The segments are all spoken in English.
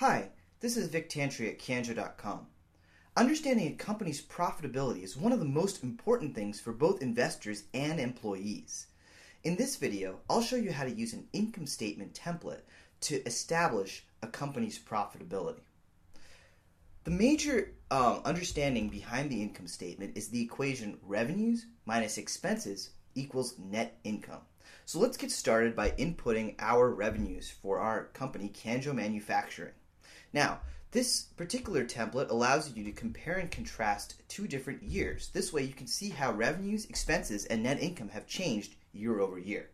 Hi, this is Vic Tantry at Canjo.com. Understanding a company's profitability is one of the most important things for both investors and employees. In this video, I'll show you how to use an income statement template to establish a company's profitability. The major understanding behind the income statement is the equation revenues minus expenses equals net income. So let's get started by inputting our revenues for our company, Canjo Manufacturing. Now, this particular template allows you to compare and contrast two different years. This way you can see how revenues, expenses, and net income have changed year over year.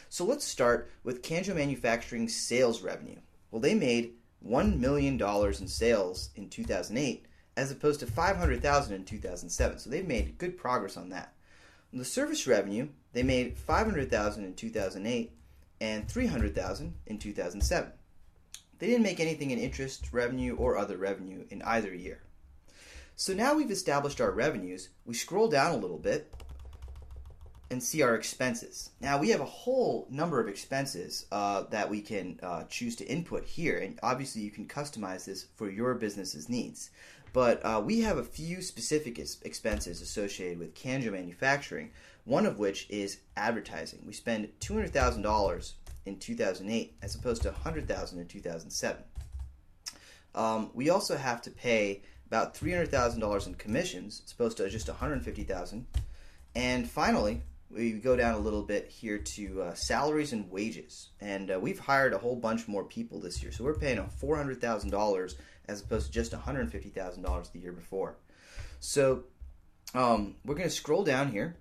So let's start with Canjo Manufacturing's sales revenue. Well, they made $1 million in sales in 2008 as opposed to $500,000 in 2007. So they've made good progress on that. On the service revenue, they made $500,000 in 2008 and $300,000 in 2007. They didn't make anything in interest revenue or other revenue in either year. So now we've established our revenues, we scroll down a little bit and see our expenses. Now we have a whole number of expenses that we can choose to input here, and obviously you can customize this for your business's needs. But we have a few specific expenses associated with Canjo Manufacturing, one of which is advertising. We spend $200,000 in 2008 as opposed to $100,000 in 2007. We also have to pay about $300,000 in commissions as opposed to just $150,000. And finally, we go down a little bit here to salaries and wages. And we've hired a whole bunch more people this year. So we're paying $400,000 as opposed to just $150,000 the year before. So we're going to scroll down here,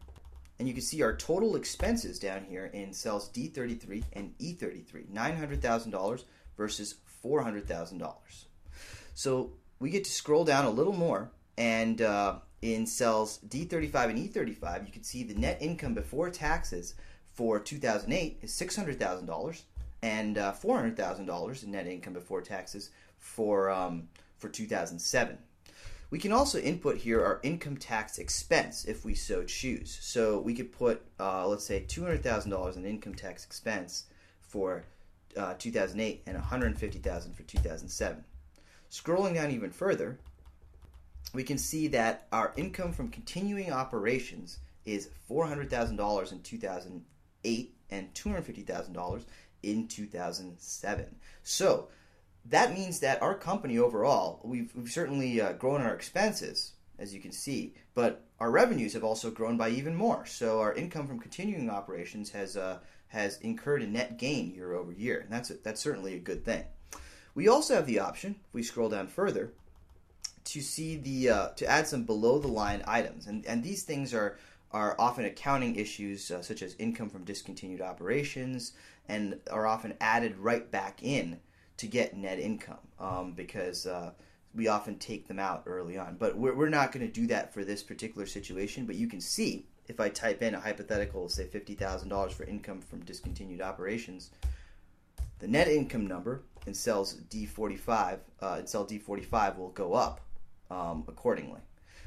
and you can see our total expenses down here in cells D33 and E33, $900,000 versus $400,000. So we get to scroll down a little more, and in cells D35 and E35, you can see the net income before taxes for 2008 is $600,000 and $400,000 in net income before taxes for 2007. We can also input here our income tax expense if we so choose. So we could put, let's say, $200,000 in income tax expense for 2008 and $150,000 for 2007. Scrolling down even further, we can see that our income from continuing operations is $400,000 in 2008 and $250,000 in 2007. So that means that our company overall, we've certainly grown our expenses, as you can see, but our revenues have also grown by even more. So our income from continuing operations has incurred a net gain year over year, and that's certainly a good thing. We also have the option, if we scroll down further, to see to add some below the line items, and these things are often accounting issues such as income from discontinued operations, and are often added right back in to get net income because we often take them out early on. But we're not going to do that for this particular situation, but you can see if I type in a hypothetical, say $50,000 for income from discontinued operations, the net income number in cells D45, in cell D45 will go up accordingly.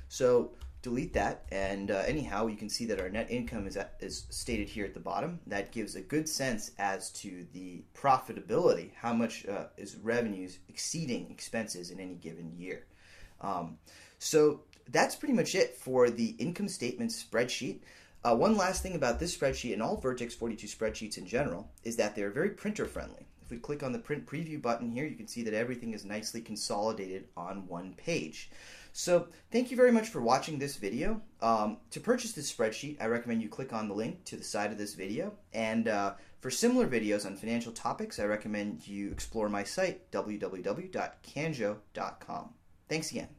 So delete that, and anyhow, you can see that our net income is stated here at the bottom. That gives a good sense as to the profitability, how much is revenues exceeding expenses in any given year. So that's pretty much it for the income statement spreadsheet. One last thing about this spreadsheet and all Vertex42 spreadsheets in general is that they're very printer friendly. If we click on the print preview button here, you can see that everything is nicely consolidated on one page. So thank you very much for watching this video. To purchase this spreadsheet, I recommend you click on the link to the side of this video. And for similar videos on financial topics, I recommend you explore my site, www.canjo.com. Thanks again.